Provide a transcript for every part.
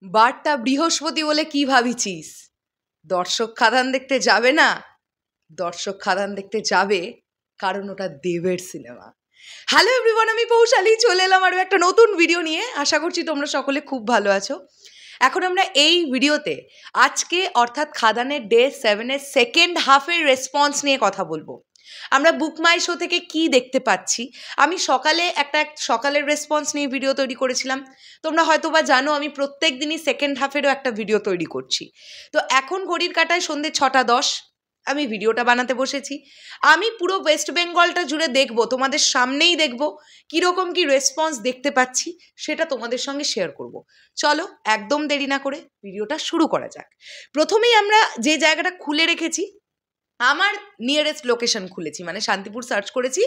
বারটা বৃহস্পতি বলে কি ভাবিছিস? দর্শক খাদান দেখতে যাবে না? দর্শক খাদান দেখতে যাবে, কারণ ওটা দেবের সিনেমা। হ্যালো এভরিওয়ান, আমি পৌশালী চলে এলাম আরও একটা নতুন ভিডিও নিয়ে। আশা করছি তোমরা সকলে খুব ভালো আছো। এখন আমরা এই ভিডিওতে আজকে অর্থাৎ খাদানের ডে 7-এর সেকেন্ড হাফের রেসপন্স নিয়ে কথা বলবো। আমরা বুক মাই শো থেকে কি দেখতে পাচ্ছি। আমি সকালের রেসপন্স নিয়ে ভিডিও তৈরি করেছিলাম। তোমরা হয়তো বা জানো আমি প্রত্যেক দিনই সেকেন্ড হাফেরও একটা ভিডিও তৈরি করছি। তো এখন ঘড়ির কাঁটায় সন্ধ্যে 6:10 আমি ভিডিওটা বানাতে বসেছি। আমি পুরো ওয়েস্ট বেঙ্গলটা জুড়ে দেখবো, তোমাদের সামনেই দেখবো কীরকম কি রেসপন্স দেখতে পাচ্ছি, সেটা তোমাদের সঙ্গে শেয়ার করব। চলো একদম দেরি না করে ভিডিওটা শুরু করা যাক। প্রথমেই আমরা যে জায়গাটা খুলে রেখেছি, আমার নিয়ারেস্ট লোকেশন খুলেছি, মানে শান্তিপুর সার্চ করেছি,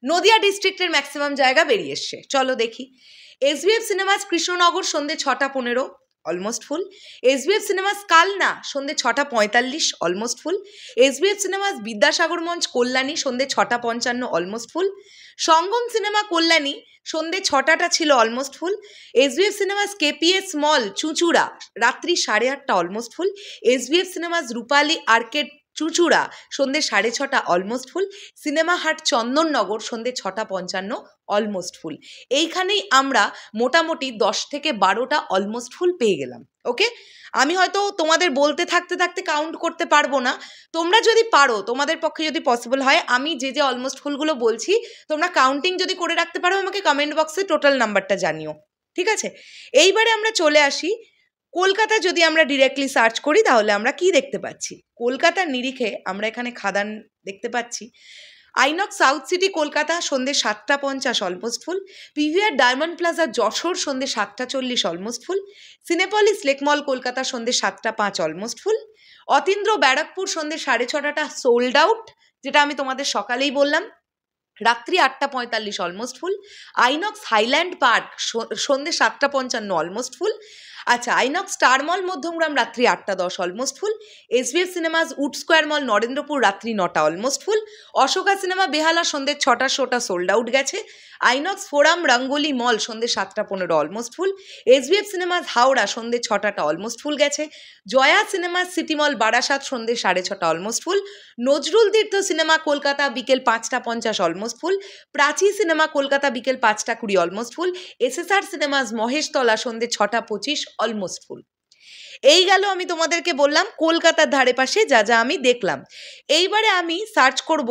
নদিয়া ডিস্ট্রিক্টের ম্যাক্সিমাম জায়গা বেরিয়ে এসছে। চলো দেখি। SBF সিনেমাস কৃষ্ণনগর সন্ধ্যে 6:15 almost full. SBF cinemas Kalna সন্ধ্যে 6:45 almost full. SBF cinemas Vidyasagar মঞ্চ কল্যাণী সন্ধ্যে 6:55 অলমোস্ট ফুল। সঙ্গম সিনেমা কল্যাণী সন্ধ্যে 6টা ছিল almost full. SBF cinemas KPS মল চুঁচুড়া রাত্রি 8:30 অলমোস্ট ফুল। SBF সিনেমাস রূপালী আর্কেড চুঁচুড়া সন্ধ্যে 6:30 অলমোস্ট ফুল। সিনেমা হাট চন্দননগর সন্ধ্যে 6:55 অলমোস্ট ফুল। এইখানেই আমরা মোটামুটি 10 থেকে 12টা অলমোস্ট ফুল পেয়ে গেলাম। ওকে, আমি হয়তো তোমাদের বলতে থাকতে থাকতে কাউন্ট করতে পারবো না। তোমরা যদি পারো, তোমাদের পক্ষে যদি পসিবল হয়, আমি যে যে অলমোস্ট ফুলগুলো বলছি তোমরা কাউন্টিং যদি করে রাখতে পারো, আমাকে কমেন্ট বক্সে টোটাল নাম্বারটা জানিও, ঠিক আছে? এইবারে আমরা চলে আসি কলকাতা। যদি আমরা ডিরেক্টলি সার্চ করি তাহলে আমরা কি দেখতে পাচ্ছি? কলকাতার নিরিখে আমরা এখানে খাদান দেখতে পাচ্ছি। আইনক্স সাউথ সিটি কলকাতা সন্ধ্যে 7:50 almost full. PVR diamond plaza Jessore সন্ধ্যে 7:40 অলমোস্ট ফুল। সিনেপলিস লেকমল কলকাতা সন্ধ্যে 7:05 অলমোস্ট ফুল। অতীন্দ্র ব্যারাকপুর সন্ধ্যে 6:30 সোল্ড আউট, যেটা আমি তোমাদের সকালেই বললাম। রাত্রি 8:45 almost full. INOX highland park সন্ধ্যে 7:55 অলমোস্ট ফুল। আচ্ছা, আইনক্স স্টার মল মধ্যমগ্রাম রাত্রি 8:10 almost full. SBF cinemas wood square mall Narendrapur রাত্রি 9টা almost full. Ashoka cinema Behala সন্ধ্যে 6টার শোটা সোল্ড আউট গেছে। আইনক্স ফোরাম রঙ্গোলি মল সন্ধ্যে 7:15 almost full. SBF cinemas Howrah সন্ধ্যে 6টাটা অলমোস্ট ফুল গেছে। Jaya cinemas city mall Barasat সন্ধ্যে 6:30 almost full. Nazrul Tirtha cinema Kolkata বিকেল 5:50 almost full. Prachi cinema Kolkata বিকেল 5:20 almost full. SSR cinemas Maheshtala সন্ধ্যে 6:25 অলমোস্ট ফুল। এই গেল আমি তোমাদেরকে বললাম কলকাতার ধারে পাশে যা যা আমি দেখলাম। এইবারে আমি সার্চ করব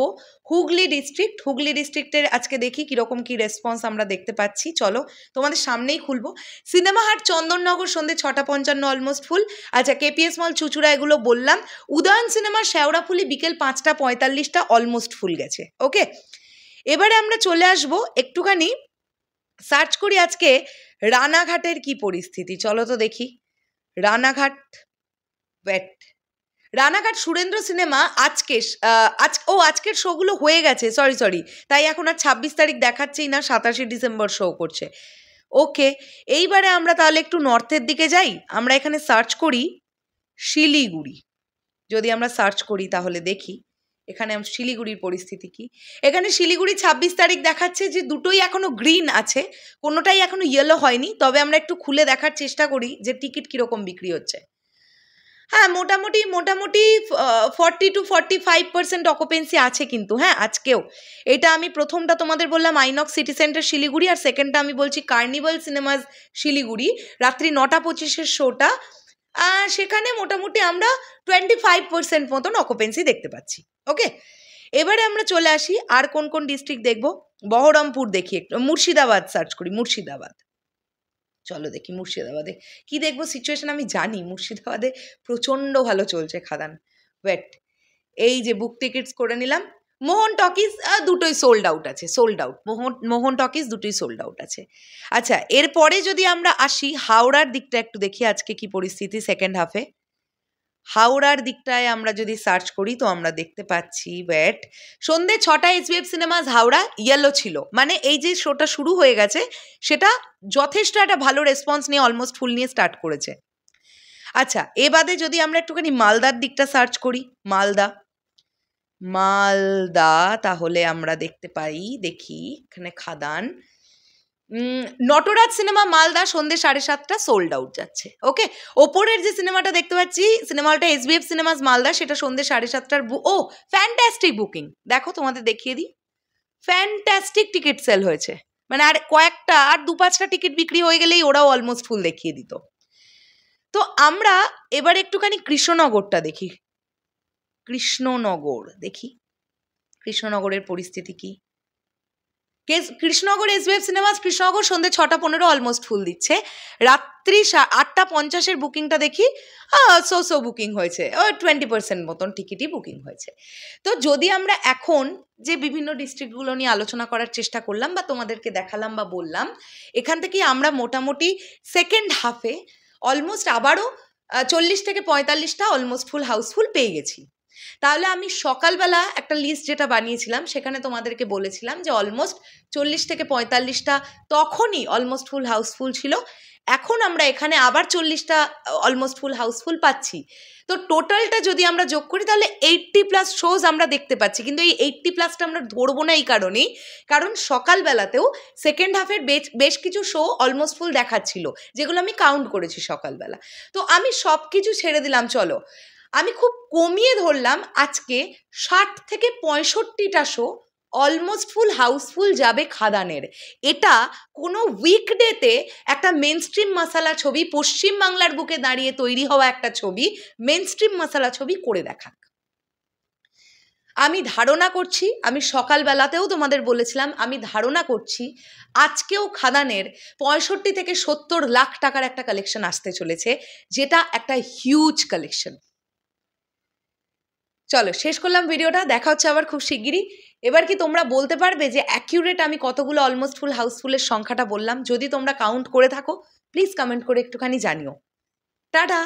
হুগলি ডিস্ট্রিক্ট। হুগলি ডিস্ট্রিক্টের আজকে দেখি কীরকম কী রেসপন্স আমরা দেখতে পাচ্ছি। চলো তোমাদের সামনেই খুলবো। সিনেমা হাট চন্দননগর সন্ধ্যে 6:55 অলমোস্ট ফুল। আচ্ছা, KPS মল চুঁচুড়া এগুলো বললাম। উদয়ন সিনেমা শেওড়াফুলি বিকেল 5:45 অলমোস্ট ফুল গেছে। ওকে, এবারে আমরা চলে আসবো একটুখানি সার্চ করি আজকে রানাঘাটের কি পরিস্থিতি। চলো তো দেখি। রানাঘাট রানাঘাট সুরেন্দ্র সিনেমা আজকের শোগুলো হয়ে গেছে। সরি, তাই এখন আর 26 তারিখ দেখাচ্ছেই না, 27 ডিসেম্বর শো করছে। ওকে, এইবারে আমরা তাহলে একটু নর্থের দিকে যাই। আমরা এখানে সার্চ করি শিলিগুড়ি। যদি আমরা সার্চ করি তাহলে দেখি এখানে শিলিগুড়ির পরিস্থিতি কি। এখানে শিলিগুড়ি 26 তারিখ দেখাচ্ছে যে দুটোই এখনো গ্রিন আছে, কোনোটাই এখনো ইয়েলো হয়নি। তবে আমরা একটু খুলে দেখার চেষ্টা করি যে টিকিট কীরকম বিক্রি হচ্ছে। হ্যাঁ, মোটামুটি 40 to 45% অকুপেন্সি আছে কিন্তু। হ্যাঁ, আজকেও এটা আমি প্রথমটা তোমাদের বললাম আইনক্স সিটি সেন্টার শিলিগুড়ি, আর সেকেন্ডটা আমি বলছি কার্নিভাল সিনেমাস শিলিগুড়ি রাত্রি 9:25 শোটা। সেখানে মোটামুটি আমরা 25% মতন অকুপেন্সি দেখতে পাচ্ছি। ওকে, এবারে আমরা চলে আসি আর কোন কোন ডিস্ট্রিক্ট দেখব। বহরমপুর দেখি, একটু মুর্শিদাবাদ সার্চ করি। মুর্শিদাবাদ, চলো দেখি মুর্শিদাবাদে কি দেখবো সিচুয়েশন। আমি জানি মুর্শিদাবাদে প্রচণ্ড ভালো চলছে খাদান। এই যে বুক টিকিটস করে নিলাম। মোহন টকিজ দুটোই সোল্ড আউট আছে, মোহন টকিজ দুটোই সোল্ড আউট আছে। আচ্ছা, এরপরে যদি আমরা আসি হাওড়ার দিকটা একটু দেখি আজকে কি পরিস্থিতি সেকেন্ড হাফে। হাওড়ার দিকটায় আমরা যদি সার্চ করি তো আমরা দেখতে পাচ্ছি সন্ধ্যে 6টায় SBF সিনেমাস হাওড়া ইয়েলো ছিল, মানে এই যে শোটা শুরু হয়ে গেছে সেটা যথেষ্ট একটা ভালো রেসপন্স নিয়ে অলমোস্ট ফুল নিয়ে স্টার্ট করেছে। আচ্ছা, এ বাদে যদি আমরা একটুখানি মালদার দিকটা সার্চ করি, মালদা তাহলে আমরা দেখতে পাই, দেখি এখানে খাদান নটরাজ সিনেমা মালদা সন্ধ্যে 7:30 সোল্ড আউট যাচ্ছে। ওকে, ওপরের যে সিনেমাটা দেখতে পাচ্ছি সিনেমা হলটা SBF সিনেমাস মালদা, সেটা সন্ধ্যে 7:30টার ও ফ্যান্টাস্টিক বুকিং। দেখো তোমাদের দেখিয়ে দিই, ফ্যান্টাস্টিক টিকিট সেল হয়েছে, মানে আর কয়েকটা আর 2-5টা টিকিট বিক্রি হয়ে গেলেই ওরাও অলমোস্ট ফুল দেখিয়ে দিত। তো আমরা এবার একটুখানি কৃষ্ণনগরটা দেখি, কৃষ্ণনগরের পরিস্থিতি কি। কৃষ্ণনগর SBF সিনেমাস কৃষ্ণনগর সন্ধ্যে 6:15 অলমোস্ট ফুল দিচ্ছে। রাত্রি 8:50 বুকিংটা দেখি, সো বুকিং হয়েছে, ওই 20% মতন টিকিটই বুকিং হয়েছে। তো যদি আমরা এখন যে বিভিন্ন ডিস্ট্রিক্টগুলো নিয়ে আলোচনা করার চেষ্টা করলাম বা তোমাদেরকে দেখালাম বা বললাম, এখান থেকে আমরা মোটামুটি সেকেন্ড হাফে অলমোস্ট আবারও 40 থেকে 45টা অলমোস্ট ফুল হাউসফুল পেয়ে গেছি। তাহলে আমি সকালবেলা একটা লিস্ট যেটা বানিয়েছিলাম সেখানে তোমাদেরকে বলেছিলাম যে অলমোস্ট 40 থেকে 45টা তখনই অলমোস্ট ফুল হাউসফুল ছিল। এখন আমরা এখানে আবার 40টা অলমোস্ট ফুল হাউসফুল পাচ্ছি। তো টোটালটা যদি আমরা যোগ করি তাহলে 80+ শোজ আমরা দেখতে পাচ্ছি। কিন্তু এই 80+টা আমরা ধরবো না এই কারণেই, কারণ সকালবেলাতেও সেকেন্ড হাফের বেশ কিছু শো অলমোস্ট ফুল দেখাচ্ছিল, যেগুলো আমি কাউন্ট করেছি সকালবেলা। তো আমি সব কিছু ছেড়ে দিলাম, চলো আমি খুব কমিয়ে ধরলাম আজকে 60 থেকে 65টা শো অলমোস্ট ফুল হাউসফুল যাবে খাদানের। এটা কোনো উইকডেতে একটা মেনস্ট্রিম মশালা ছবি, পশ্চিমবাংলার বুকে দাঁড়িয়ে তৈরি হওয়া একটা ছবি, মেনস্ট্রিম মশালা ছবি করে দেখাক। আমি ধারণা করছি, আমি সকালবেলাতেও তোমাদের বলেছিলাম, আমি ধারণা করছি আজকেও খাদানের 65 থেকে 70 লাখ টাকার একটা কালেকশন আসতে চলেছে, যেটা একটা হিউজ কালেকশন। চলো শেষ করলাম ভিডিওটা, দেখা হচ্ছে আবার খুব শিগগিরই। এবার কি তোমরা বলতে পারবে যে অ্যাকিউরেট আমি কতগুলো অলমোস্ট ফুল হাউসফুলের সংখ্যাটা বললাম? যদি তোমরা কাউন্ট করে থাকো প্লিজ কমেন্ট করে একটুখানি জানিও। টাটা।